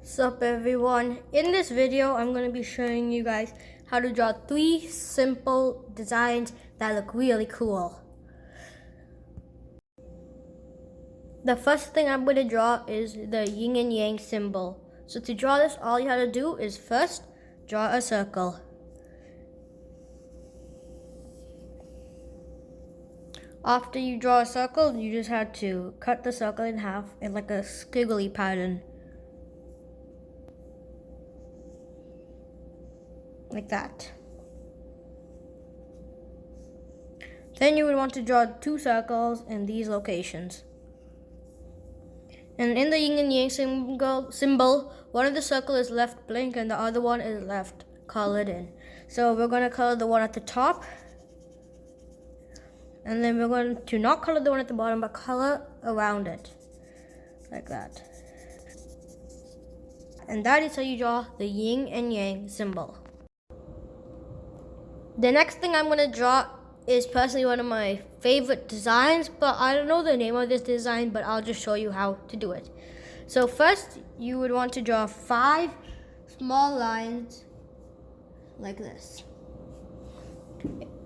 Sup everyone, in this video I'm going to be showing you guys how to draw 3 simple designs that look really cool. The first thing I'm going to draw is the Yin and Yang symbol. So to draw this, all you have to do is first draw a circle. After you draw a circle, you just have to cut the circle in half in like a squiggly pattern. Like that. Then you would want to draw 2 circles in these locations. And in the Yin and Yang symbol, one of the circles is left blank and the other one is left colored in. So we're going to color the one at the top. And then we're going to not color the one at the bottom, but color around it. Like that. And that is how you draw the Yin and Yang symbol. The next thing I'm going to draw is personally one of my favorite designs, but I don't know the name of this design, but I'll just show you how to do it. So first, you would want to draw 5 small lines like this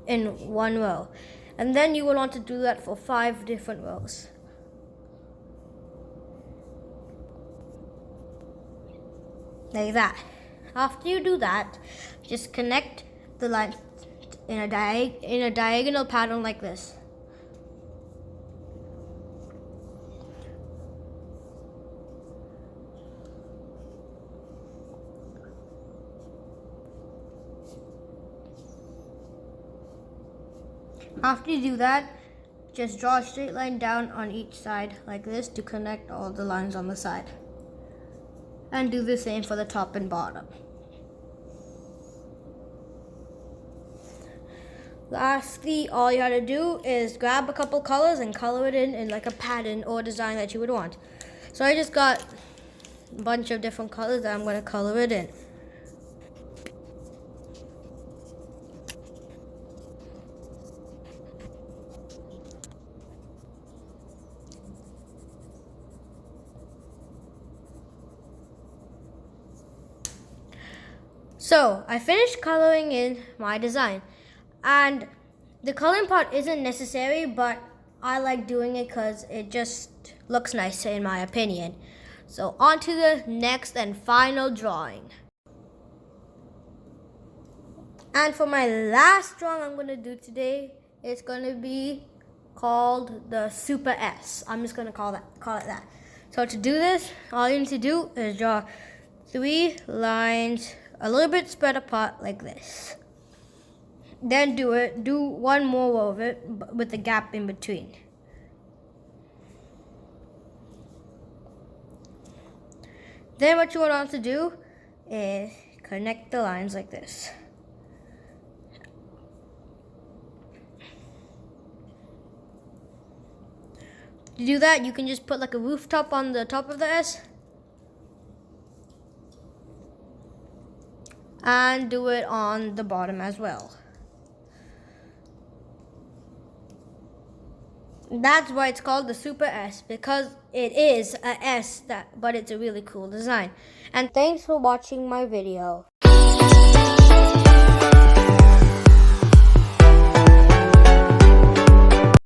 in one row. And then you would want to do that for 5 different rows. Like that. After you do that, just connect the lines in a diagonal pattern like this. After you do that, just draw a straight line down on each side like this to connect all the lines on the side. And do the same for the top and bottom. Lastly, all you have to do is grab a couple colors and color it in like a pattern or design that you would want. So I just got a bunch of different colors that I'm going to color it in. So I finished coloring in my design. And the coloring part isn't necessary, but I like doing it because it just looks nice in my opinion. So on to the next and final drawing. And for my last drawing I'm going to do today, it's going to be called the Super S. I'm just going to call it that. So to do this, all you need to do is draw 3 lines a little bit spread apart like this. Then do one more row of it with a gap in between. Then what you want to do is connect the lines like this. To do that, you can just put like a rooftop on the top of the S. And do it on the bottom as well. That's why it's called the Super S, because it is a S, but it's a really cool design. And thanks for watching my video.